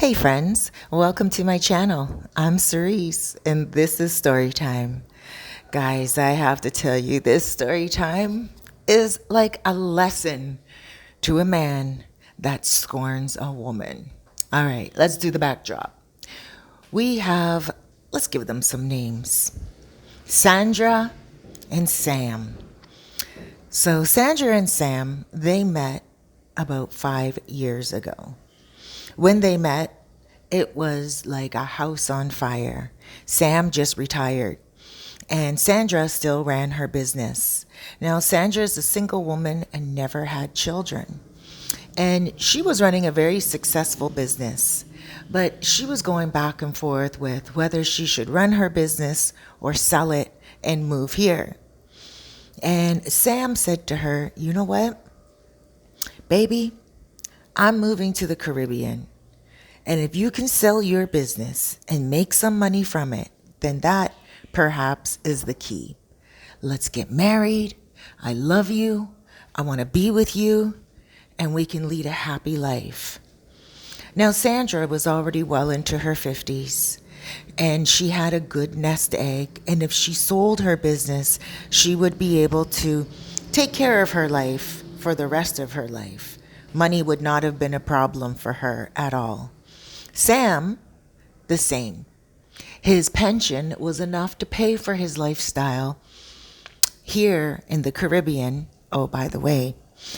Hey friends, welcome to my channel. I'm Cerise and this is Storytime. Guys, I have to tell you, this story time is like a lesson to a man that scorns a woman. All right, let's do the backdrop. Let's give them some names. Sandra and Sam. So Sandra and Sam, they met about 5 years ago. When they met, it was like a house on fire. Sam just retired, and Sandra still ran her business. Now, Sandra is a single woman and never had children. And she was running a very successful business, but she was going back and forth with whether she should run her business or sell it and move here. And Sam said to her, "You know what, baby? I'm moving to the Caribbean. And if you can sell your business and make some money from it, then that perhaps is the key. Let's get married. I love you. I want to be with you. And we can lead a happy life." Now, Sandra was already well into her 50s. And she had a good nest egg. And if she sold her business, she would be able to take care of her life for the rest of her life. Money would not have been a problem for her at all. Sam, the same. His pension was enough to pay for his lifestyle here in the Caribbean. Oh, by the way,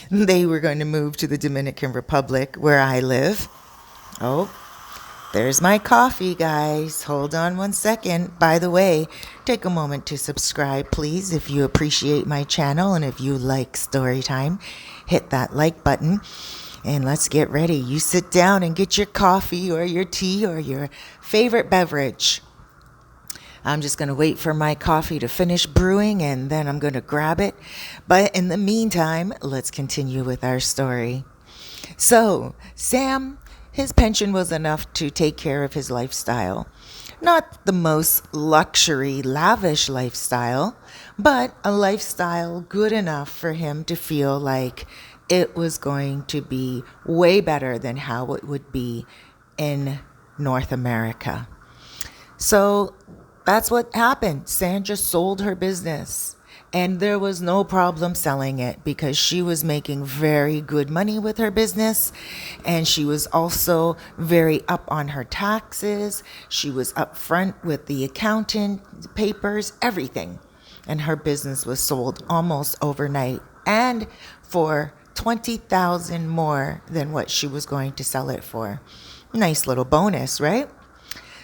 they were going to move to the Dominican Republic where I live. Oh, there's my coffee, guys. Hold on one second. By the way, take a moment to subscribe, please, if you appreciate my channel and if you like Storytime. Hit that like button. And let's get ready. You sit down and get your coffee or your tea or your favorite beverage. I'm just going to wait for my coffee to finish brewing and then I'm going to grab it. But in the meantime, let's continue with our story. So, Sam, his pension was enough to take care of his lifestyle. Not the most luxury, lavish lifestyle, but a lifestyle good enough for him to feel like it was going to be way better than how it would be in North America. So that's what happened. Sandra sold her business, and there was no problem selling it because she was making very good money with her business, and she was also very up on her taxes. She was up front with the accountant papers, everything. And her business was sold almost overnight and for 20,000 more than what she was going to sell it for. Nice little bonus, right?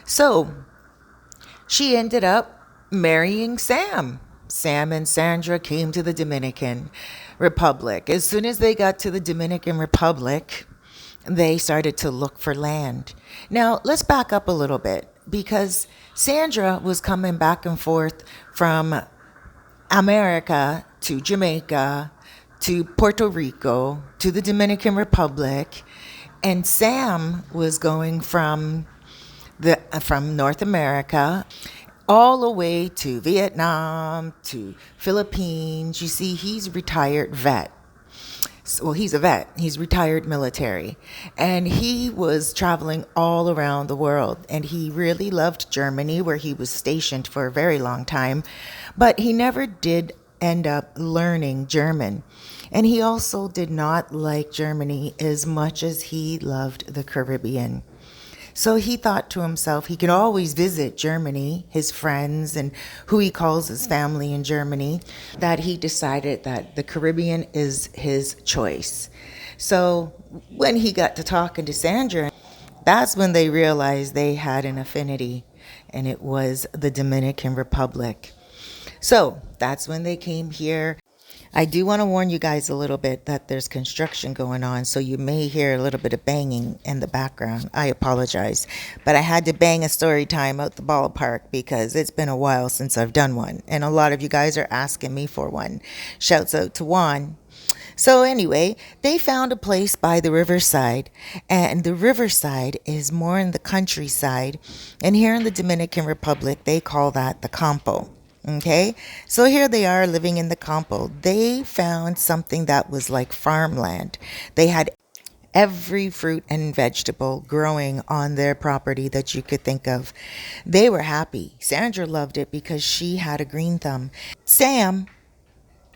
So she ended up marrying Sam. Sam and Sandra came to the Dominican Republic. As soon as they got to the Dominican Republic, they started to look for land. Now, let's back up a little bit because Sandra was coming back and forth from America to Jamaica to Puerto Rico, to the Dominican Republic, and Sam was going from North America all the way to Vietnam, to Philippines. You see, he's a retired vet. Well, he's a vet. He's retired military. And he was traveling all around the world. And he really loved Germany, where he was stationed for a very long time. But he never did end up learning German. And he also did not like Germany as much as he loved the Caribbean. So he thought to himself he could always visit Germany, his friends, and who he calls his family in Germany, that he decided that the Caribbean is his choice. So when he got to talking to Sandra, that's when they realized they had an affinity, and it was the Dominican Republic. So that's when they came here. I do want to warn you guys a little bit that there's construction going on, so you may hear a little bit of banging in the background. I apologize, but I had to bang a story time out the ballpark because it's been a while since I've done one, and a lot of you guys are asking me for one. Shouts out to Juan. So anyway, they found a place by the riverside, and the riverside is more in the countryside, and here in the Dominican Republic, they call that the Campo. Okay, so here they are living in the Campo. They found something that was like farmland. They had every fruit and vegetable growing on their property that you could think of. They were happy. Sandra loved it because she had a green thumb. Sam,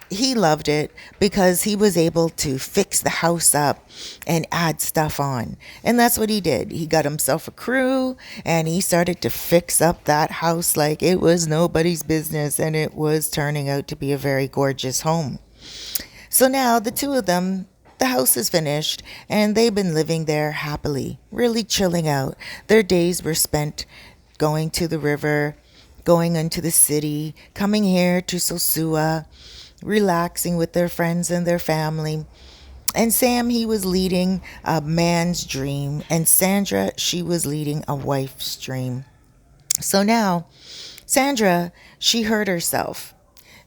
he loved it because he was able to fix the house up and add stuff on. And that's what he did. He got himself a crew and he started to fix up that house like it was nobody's business, and it was turning out to be a very gorgeous home. So now the two of them, the house is finished and they've been living there happily, really chilling out. Their days were spent going to the river, going into the city, coming here to Sosua, relaxing with their friends and their family. And Sam, he was leading a man's dream, and Sandra, she was leading a wife's dream. So now, Sandra, she hurt herself.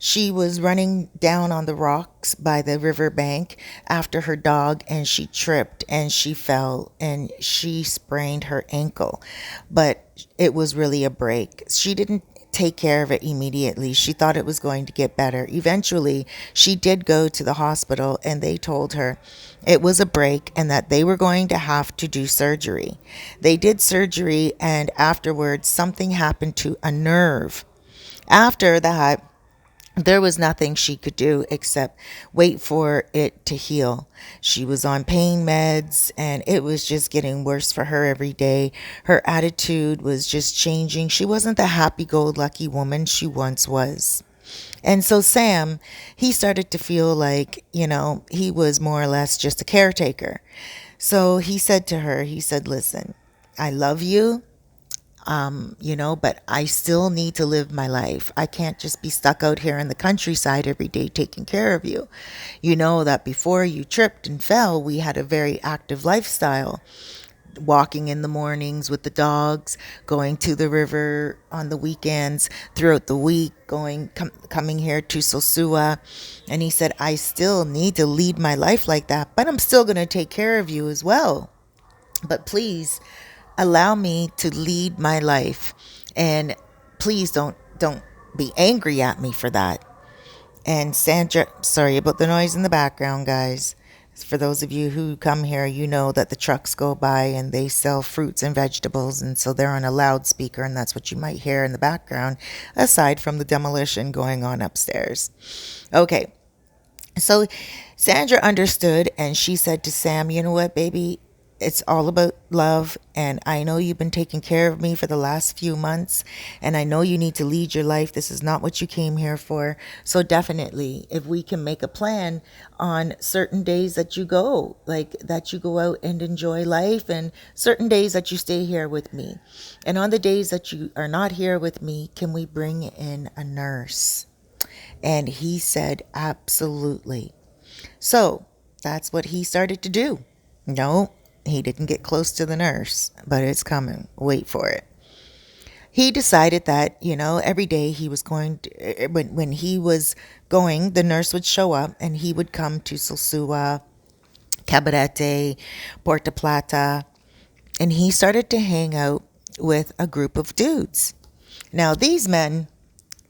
She was running down on the rocks by the river bank after her dog, and she tripped and she fell and she sprained her ankle. But it was really a break. She didn't take care of it immediately. She thought it was going to get better. Eventually, she did go to the hospital and they told her it was a break and that they were going to have to do surgery. They did surgery, and afterwards something happened to a nerve. After that, there was nothing she could do except wait for it to heal. She was on pain meds and it was just getting worse for her every day. Her attitude was just changing. She wasn't the happy-go-lucky woman she once was. And so Sam, he started to feel like, he was more or less just a caretaker. So he said to her, he said, listen, I love you, but I still need to live my life. I can't just be stuck out here in the countryside every day taking care of you. You know that before you tripped and fell, we had a very active lifestyle. Walking in the mornings with the dogs, going to the river on the weekends, throughout the week, coming here to Sosua. And he said, I still need to lead my life like that, but I'm still going to take care of you as well. But please allow me to lead my life, and please don't be angry at me for that. And Sandra, sorry about the noise in the background, guys. For those of you who come here, you know that the trucks go by and they sell fruits and vegetables, and so they're on a loudspeaker, and that's what you might hear in the background, aside from the demolition going on upstairs. Okay, so Sandra understood, and she said to Sam, you know what, baby? It's all about love, and I know you've been taking care of me for the last few months, and I know you need to lead your life. This is not what you came here for. So definitely, if we can make a plan on certain days that you go, like that you go out and enjoy life, and certain days that you stay here with me. And on the days that you are not here with me, can we bring in a nurse? And he said, absolutely. So that's what he started to do. No, he didn't get close to the nurse, but it's coming. Wait for it. He decided that, every day he was going to, when he was going, the nurse would show up and he would come to Sosua, Cabarete, Puerto Plata, and he started to hang out with a group of dudes. Now, these men,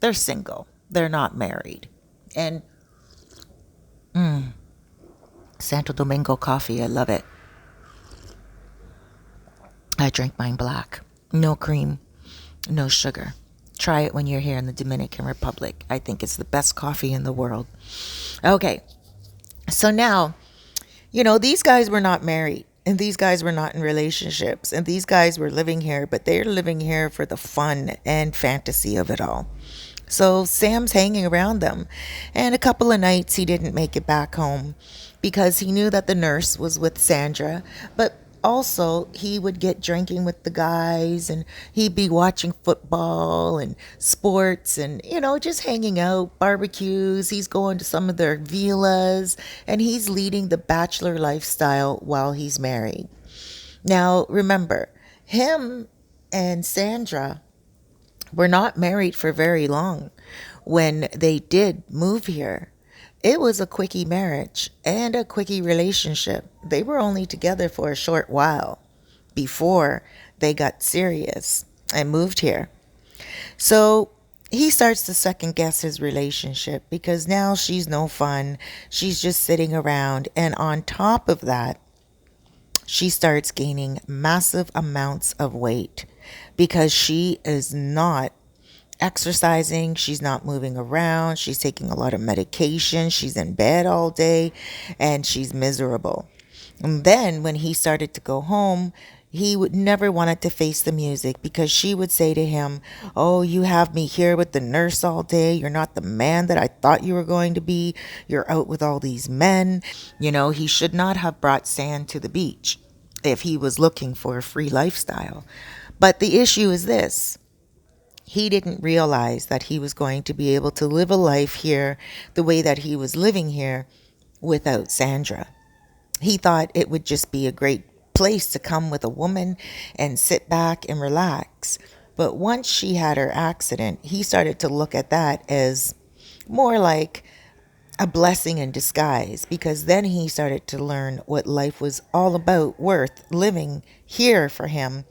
they're single. They're not married. And Santo Domingo coffee, I love it. I drink mine black. No cream, no sugar. Try it when you're here in the Dominican Republic. I think it's the best coffee in the world. Okay, so now, these guys were not married. And these guys were not in relationships. And these guys were living here, but they're living here for the fun and fantasy of it all. So Sam's hanging around them. And a couple of nights he didn't make it back home because he knew that the nurse was with Sandra. But also, he would get drinking with the guys, and he'd be watching football and sports and, just hanging out, barbecues. He's going to some of their villas, and he's leading the bachelor lifestyle while he's married. Now, remember, him and Sandra were not married for very long when they did move here. It was a quickie marriage and a quickie relationship. They were only together for a short while before they got serious and moved here. So he starts to second guess his relationship because now she's no fun. She's just sitting around. And on top of that, she starts gaining massive amounts of weight because she is not exercising, she's not moving around, she's taking a lot of medication, she's in bed all day, and she's miserable. And then when he started to go home, he would never wanted to face the music because she would say to him, "Oh, you have me here with the nurse all day. You're not the man that I thought you were going to be. You're out with all these men." He should not have brought sand to the beach if he was looking for a free lifestyle. But the issue is this: he didn't realize that he was going to be able to live a life here the way that he was living here without Sandra. He thought it would just be a great place to come with a woman and sit back and relax. But once she had her accident, he started to look at that as more like a blessing in disguise, because then he started to learn what life was all about, worth living here for him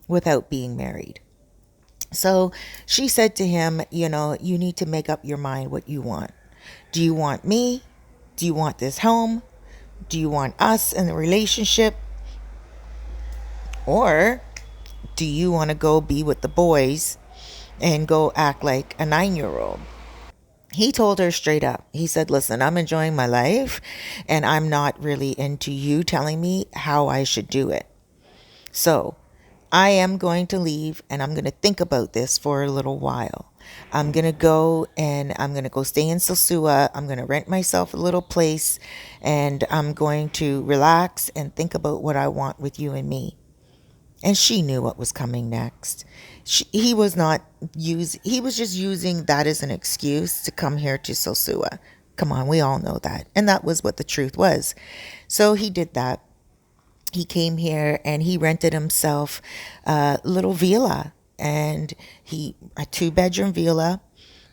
without being married. So she said to him, you need to make up your mind what you want. Do you want me? Do you want this home? Do you want us in the relationship? Or do you want to go be with the boys and go act like a 9-year old? He told her straight up. He said, "Listen, I'm enjoying my life and I'm not really into you telling me how I should do it. So I am going to leave and I'm going to think about this for a little while. I'm going to go and I'm going to go stay in Sosua. I'm going to rent myself a little place and I'm going to relax and think about what I want with you and me." And she knew what was coming next. He was not he was just using that as an excuse to come here to Sosua. Come on, we all know that. And that was what the truth was. So he did that. He came here and he rented himself a little villa, and a 2-bedroom villa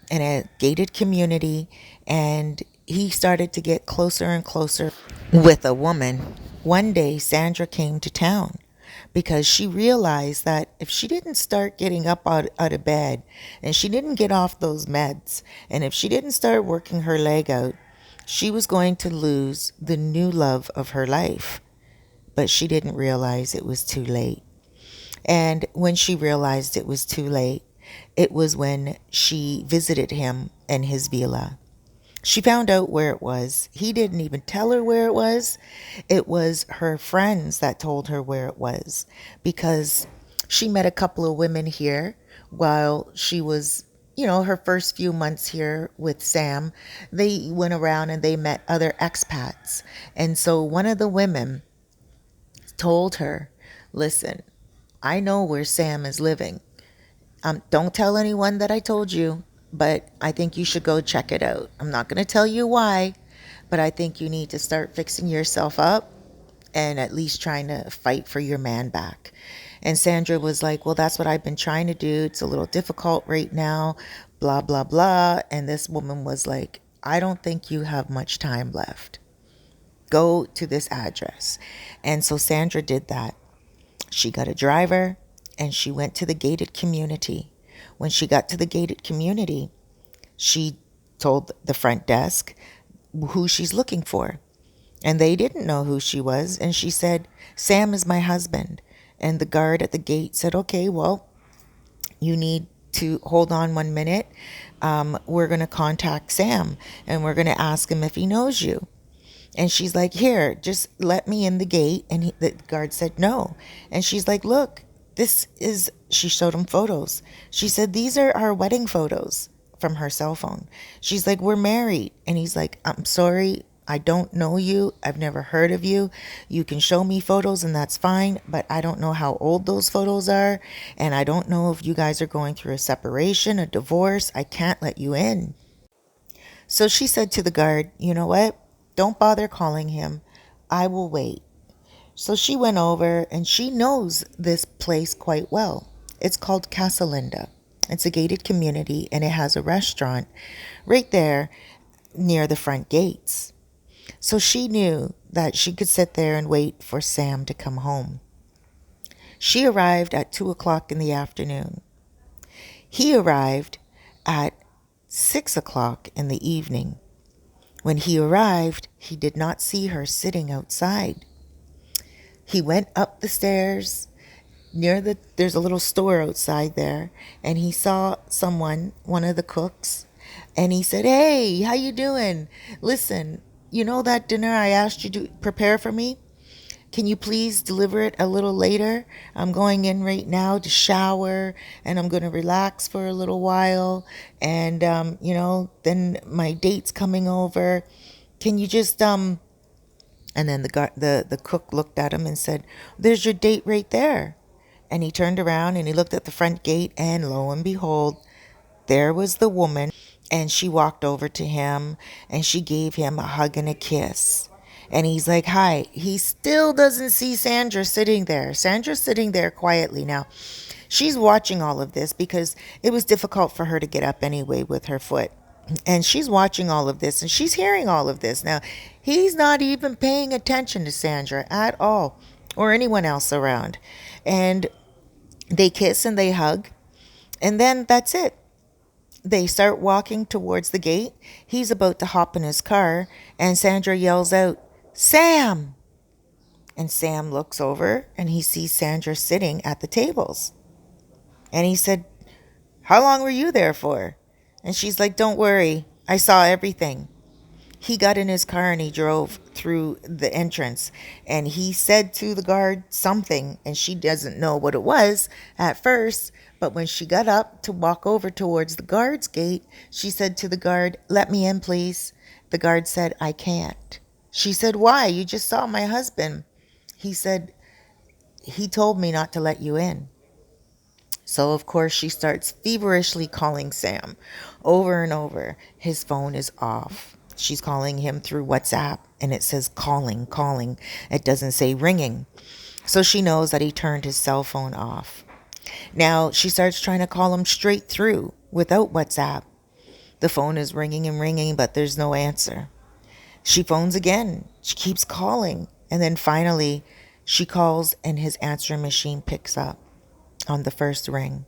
in a gated community, and he started to get closer and closer with a woman. One day Sandra came to town because she realized that if she didn't start getting up out of bed and she didn't get off those meds and if she didn't start working her leg out, she was going to lose the new love of her life. But she didn't realize it was too late. And when she realized it was too late, it was when she visited him in his villa. She found out where it was. He didn't even tell her where it was. It was her friends that told her where it was, because she met a couple of women here while she was, her first few months here with Sam. They went around and they met other expats. And so one of the women told her, "Listen, I know where Sam is living. Don't tell anyone that I told you, but I think you should go check it out. I'm not going to tell you why, but I think you need to start fixing yourself up and at least trying to fight for your man back." And Sandra was like, "Well, that's what I've been trying to do. It's a little difficult right now, blah, blah, blah." And this woman was like, "I don't think you have much time left. Go to this address." And so Sandra did that. She got a driver and she went to the gated community. When she got to the gated community, she told the front desk who she's looking for. And they didn't know who she was. And she said, "Sam is my husband." And the guard at the gate said, "Okay, well, you need to hold on 1 minute. We're going to contact Sam and we're going to ask him if he knows you." And she's like, "Here, just let me in the gate." And the guard said no. And she's like, "Look, she showed him photos. She said, "These are our wedding photos," from her cell phone. She's like, "We're married." And he's like, "I'm sorry, I don't know you. I've never heard of you. You can show me photos and that's fine, but I don't know how old those photos are. And I don't know if you guys are going through a separation, a divorce. I can't let you in." So she said to the guard, "You know what? Don't bother calling him. I will wait." So she went over and she knows this place quite well. It's called Casa Linda. It's a gated community and it has a restaurant right there near the front gates. So she knew that she could sit there and wait for Sam to come home. She arrived at 2 o'clock in the afternoon. He arrived at 6 o'clock in the evening. When he arrived, he did not see her sitting outside. He went up the stairs there's a little store outside there, and he saw someone, one of the cooks, and he said, "Hey, how you doing? Listen, you know that dinner I asked you to prepare for me? Can you please deliver it a little later? I'm going in right now to shower, and I'm going to relax for a little while, and then my date's coming over. Can you just And then the cook looked at him and said, "There's your date right there." And he turned around and he looked at the front gate, and lo and behold, there was the woman, and she walked over to him and she gave him a hug and a kiss. And he's like, "Hi." He still doesn't see Sandra sitting there. Sandra's sitting there quietly. Now, she's watching all of this because it was difficult for her to get up anyway with her foot. And she's watching all of this and she's hearing all of this. Now, he's not even paying attention to Sandra at all or anyone else around. And they kiss and they hug. And then that's it. They start walking towards the gate. He's about to hop in his car, and Sandra yells out, "Sam!" And Sam looks over and he sees Sandra sitting at the tables. And he said, "How long were you there for?" And she's like, "Don't worry, I saw everything." He got in his car and he drove through the entrance, and he said to the guard something, and she doesn't know what it was at first, but when she got up to walk over towards the guard's gate, she said to the guard, "Let me in, please." The guard said, "I can't." She said, "Why? You just saw my husband." He said, "He told me not to let you in." So, of course, she starts feverishly calling Sam over and over. His phone is off. She's calling him through WhatsApp, and it says calling, calling. It doesn't say ringing. So she knows that he turned his cell phone off. Now, she starts trying to call him straight through without WhatsApp. The phone is ringing and ringing, but there's no answer. She phones again. She keeps calling. And then finally, she calls, and his answering machine picks up on the first ring.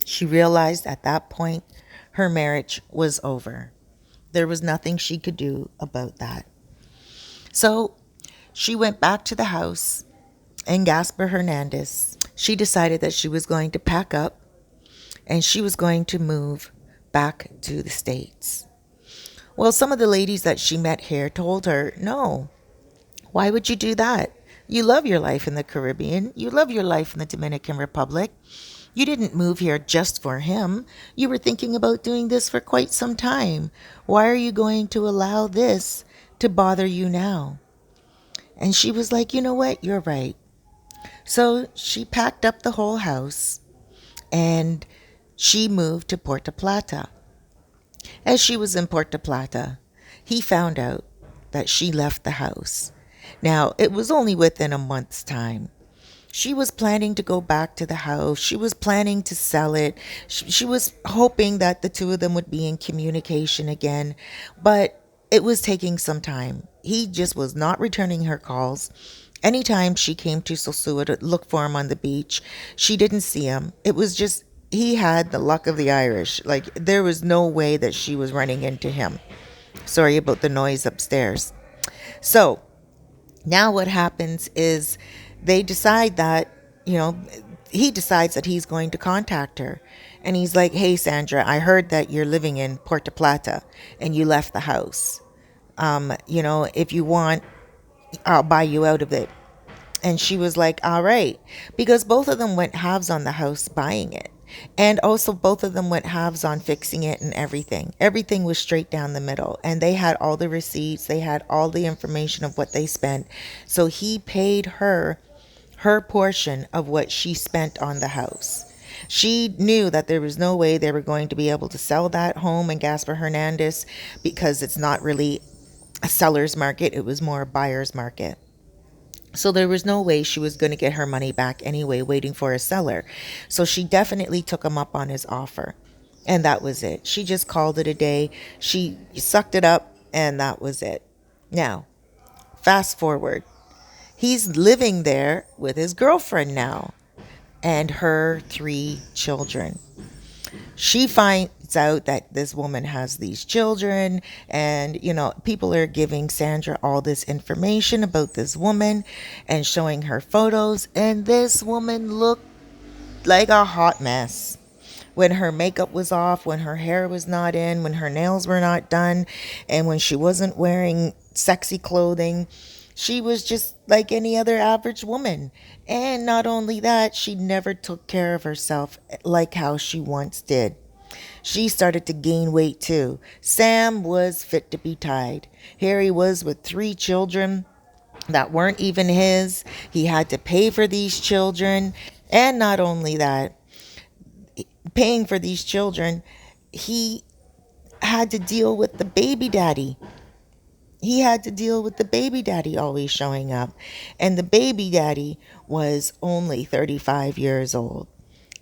She realized at that point her marriage was over. There was nothing she could do about that. So she went back to the house, and Gaspar Hernandez, she decided that she was going to pack up and she was going to move back to the States. Well, some of the ladies that she met here told her, "No, why would you do that? You love your life in the Caribbean. You love your life in the Dominican Republic. You didn't move here just for him. You were thinking about doing this for quite some time. Why are you going to allow this to bother you now?" And she was like, "You know what? You're right." So she packed up the whole house and she moved to Puerto Plata. As she was in Puerto Plata, he found out that she left the house. Now, it was only within a month's time. She was planning to go back to the house. She was planning to sell it. She was hoping that the two of them would be in communication again, but it was taking some time. He just was not returning her calls. Anytime she came to Sosua to look for him on the beach, she didn't see him. It was just, he had the luck of the Irish. Like, there was no way that she was running into him. Sorry about the noise upstairs. So now what happens is they decide that, he decides that he's going to contact her. And he's like, "Hey, Sandra, I heard that you're living in Puerto Plata and you left the house. If you want, I'll buy you out of it." And she was like, "All right." Because both of them went halves on the house buying it. And also both of them went halves on fixing it and everything. Everything was straight down the middle. And they had all the receipts. They had all the information of what they spent. So he paid her portion of what she spent on the house. She knew that there was no way they were going to be able to sell that home in Gaspar Hernandez because it's not really a seller's market. It was more a buyer's market. So there was no way she was going to get her money back anyway, waiting for a seller. So she definitely took him up on his offer. And that was it. She just called it a day. She sucked it up, and that was it. Now, fast forward. He's living there with his girlfriend now and her 3 children. It's out that this woman has these children, and people are giving Sandra all this information about this woman and showing her photos, and this woman looked like a hot mess. When her makeup was off, when her hair was not in, when her nails were not done, and when she wasn't wearing sexy clothing, she was just like any other average woman. And not only that, she never took care of herself like how she once did. She started to gain weight too. Sam was fit to be tied. Here he was with 3 children that weren't even his. He had to pay for these children. And not only that, paying for these children, he had to deal with the baby daddy. He had to deal with the baby daddy always showing up. And the baby daddy was only 35 years old.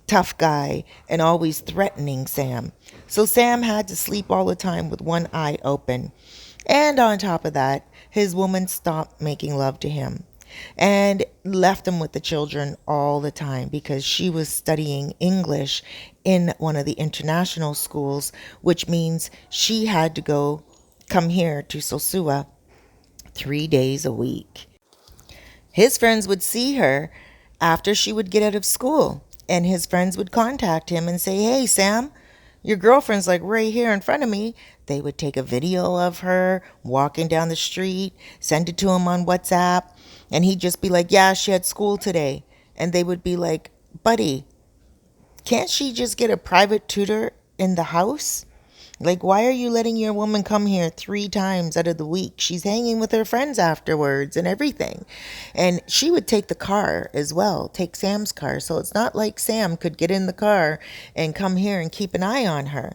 Tough guy and always threatening Sam. So Sam had to sleep all the time with one eye open. And on top of that, his woman stopped making love to him and left him with the children all the time because she was studying English in one of the international schools, which means she had to come here to Sosua 3 days a week. His friends would see her after she would get out of school, and his friends would contact him and say, "Hey, Sam, your girlfriend's like right here in front of me." They would take a video of her walking down the street, send it to him on WhatsApp, and he'd just be like, "Yeah, she had school today." And they would be like, "Buddy, can't she just get a private tutor in the house? Like, why are you letting your woman come here 3 times out of the week? She's hanging with her friends afterwards and everything." And she would take the car as well, take Sam's car. So it's not like Sam could get in the car and come here and keep an eye on her.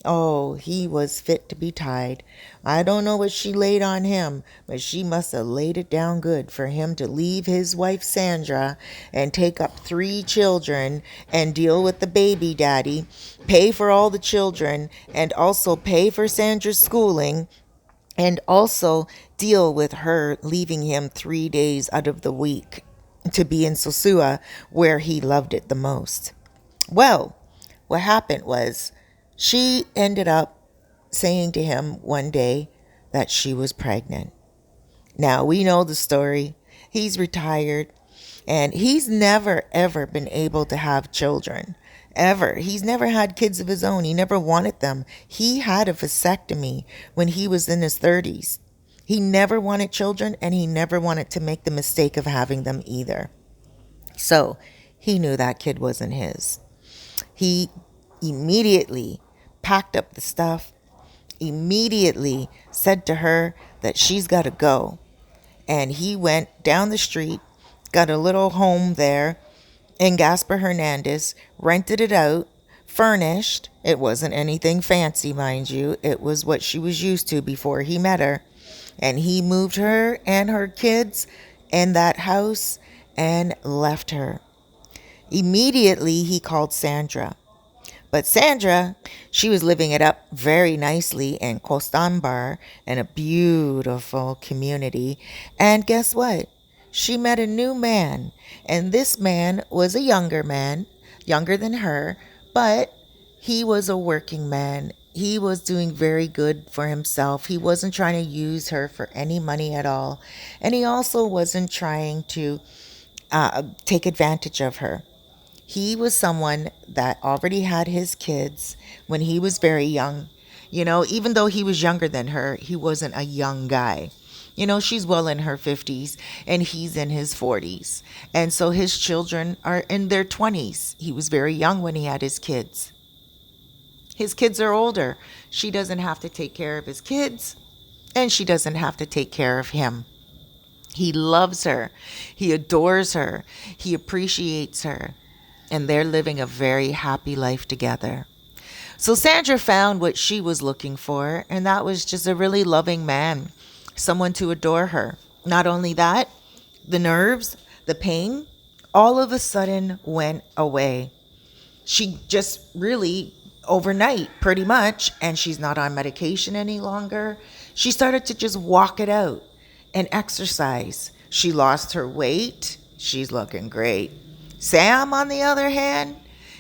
Oh, he was fit to be tied. I don't know what she laid on him, but she must have laid it down good for him to leave his wife Sandra and take up 3 children and deal with the baby daddy, pay for all the children, and also pay for Sandra's schooling, and also deal with her leaving him 3 days out of the week to be in Sosua where he loved it the most. Well, what happened was she ended up saying to him one day that she was pregnant. Now, we know the story. He's retired and he's never, ever been able to have children. Ever. He's never had kids of his own. He never wanted them. He had a vasectomy when he was in his 30s. He never wanted children and he never wanted to make the mistake of having them either. So he knew that kid wasn't his. He immediately packed up the stuff, immediately said to her that she's got to go. And he went down the street, got a little home there in Gaspar Hernandez, rented it out, furnished. It wasn't anything fancy, mind you. It was what she was used to before he met her. And he moved her and her kids in that house and left her. Immediately, he called Sandra. But Sandra, she was living it up very nicely in Costambar in a beautiful community. And guess what? She met a new man. And this man was a younger man, younger than her, but he was a working man. He was doing very good for himself. He wasn't trying to use her for any money at all. And he also wasn't trying to take advantage of her. He was someone that already had his kids when he was very young. Even though he was younger than her, he wasn't a young guy. She's well in her 50s and he's in his 40s. And so his children are in their 20s. He was very young when he had his kids. His kids are older. She doesn't have to take care of his kids and she doesn't have to take care of him. He loves her. He adores her. He appreciates her. And they're living a very happy life together. So Sandra found what she was looking for, and that was just a really loving man, someone to adore her. Not only that, the nerves, the pain, all of a sudden went away. She just really, overnight, pretty much, and she's not on medication any longer, she started to just walk it out and exercise. She lost her weight. She's looking great. Sam, on the other hand,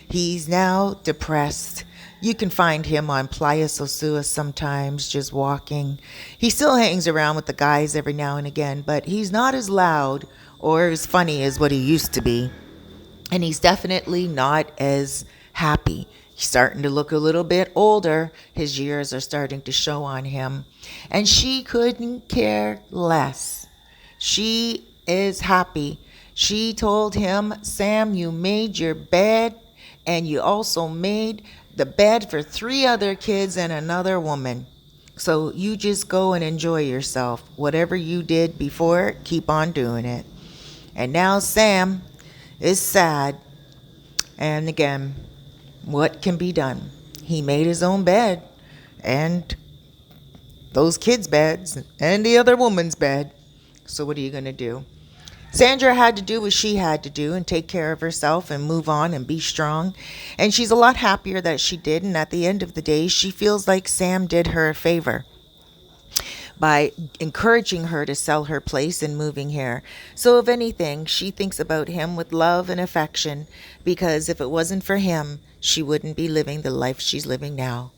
he's now depressed. You can find him on Playa Sosua sometimes, just walking. He still hangs around with the guys every now and again, but he's not as loud or as funny as what he used to be. And he's definitely not as happy. He's starting to look a little bit older. His years are starting to show on him. And she couldn't care less. She is happy. She told him, Sam, you made your bed, and you also made the bed for 3 other kids and another woman. So you just go and enjoy yourself. Whatever you did before, keep on doing it. And now Sam is sad. And again, what can be done? He made his own bed, and those kids' beds, and the other woman's bed. So what are you going to do? Sandra had to do what she had to do and take care of herself and move on and be strong. And she's a lot happier that she did. And at the end of the day, she feels like Sam did her a favor by encouraging her to sell her place and moving here. So if anything, she thinks about him with love and affection, because if it wasn't for him, she wouldn't be living the life she's living now.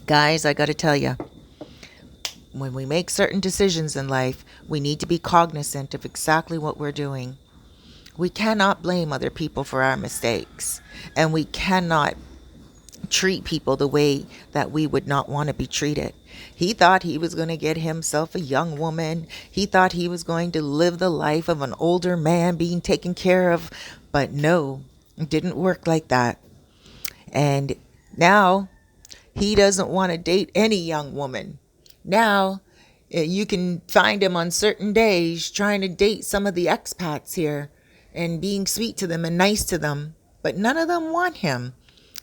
Guys, I got to tell you, when we make certain decisions in life, we need to be cognizant of exactly what we're doing. We cannot blame other people for our mistakes, and we cannot treat people the way that we would not want to be treated. He thought he was going to get himself a young woman. He thought he was going to live the life of an older man being taken care of. But no, it didn't work like that. And now he doesn't want to date any young woman. Now you can find him on certain days trying to date some of the expats here and being sweet to them and nice to them. But none of them want him.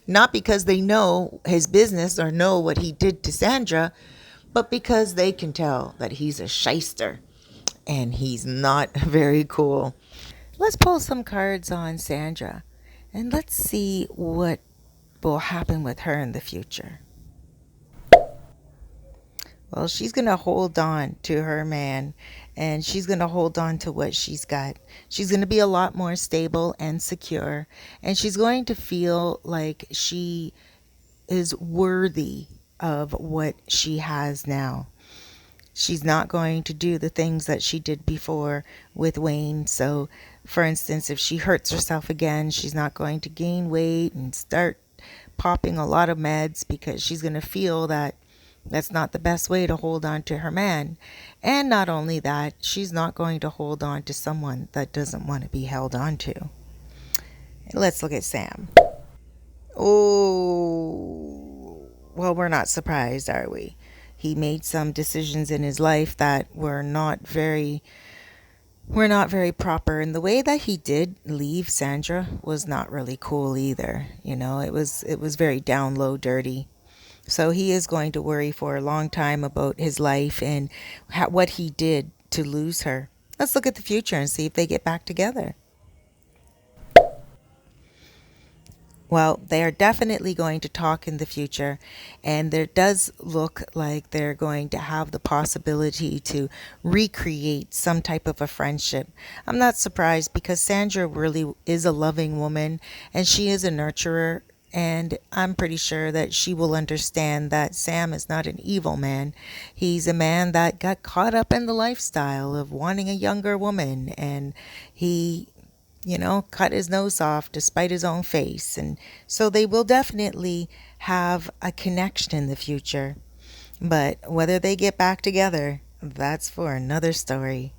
Not because they know his business or know what he did to Sandra, but because they can tell that he's a shyster and he's not very cool. Let's pull some cards on Sandra and let's see what will happen with her in the future. Well, she's going to hold on to her man, and she's going to hold on to what she's got. She's going to be a lot more stable and secure, and she's going to feel like she is worthy of what she has now. She's not going to do the things that she did before with Wayne. So, for instance, if she hurts herself again, she's not going to gain weight and start popping a lot of meds, because she's going to feel that that's not the best way to hold on to her man. And not only that, she's not going to hold on to someone that doesn't want to be held on to. Let's look at Sam. Oh, well, we're not surprised, are we? He made some decisions in his life that were not very proper, and the way that he did leave Sandra was not really cool either. You know, it was very down low, dirty. So he is going to worry for a long time about his life and what he did to lose her. Let's look at the future and see if they get back together. Well, they are definitely going to talk in the future, and there does look like they're going to have the possibility to recreate some type of a friendship. I'm not surprised, because Sandra really is a loving woman and she is a nurturer. And I'm pretty sure that she will understand that Sam is not an evil man. He's a man that got caught up in the lifestyle of wanting a younger woman. And he, cut his nose off despite his own face. And so they will definitely have a connection in the future. But whether they get back together, that's for another story.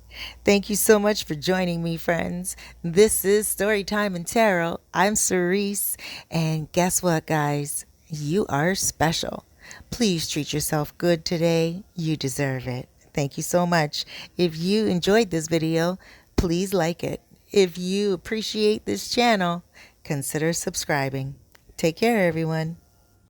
Thank you so much for joining me, friends. This is Storytime and Tarot. I'm Cerise, and guess what, guys? You are special. Please treat yourself good today. You deserve it. Thank you so much. If you enjoyed this video, please like it. If you appreciate this channel, consider subscribing. Take care, everyone.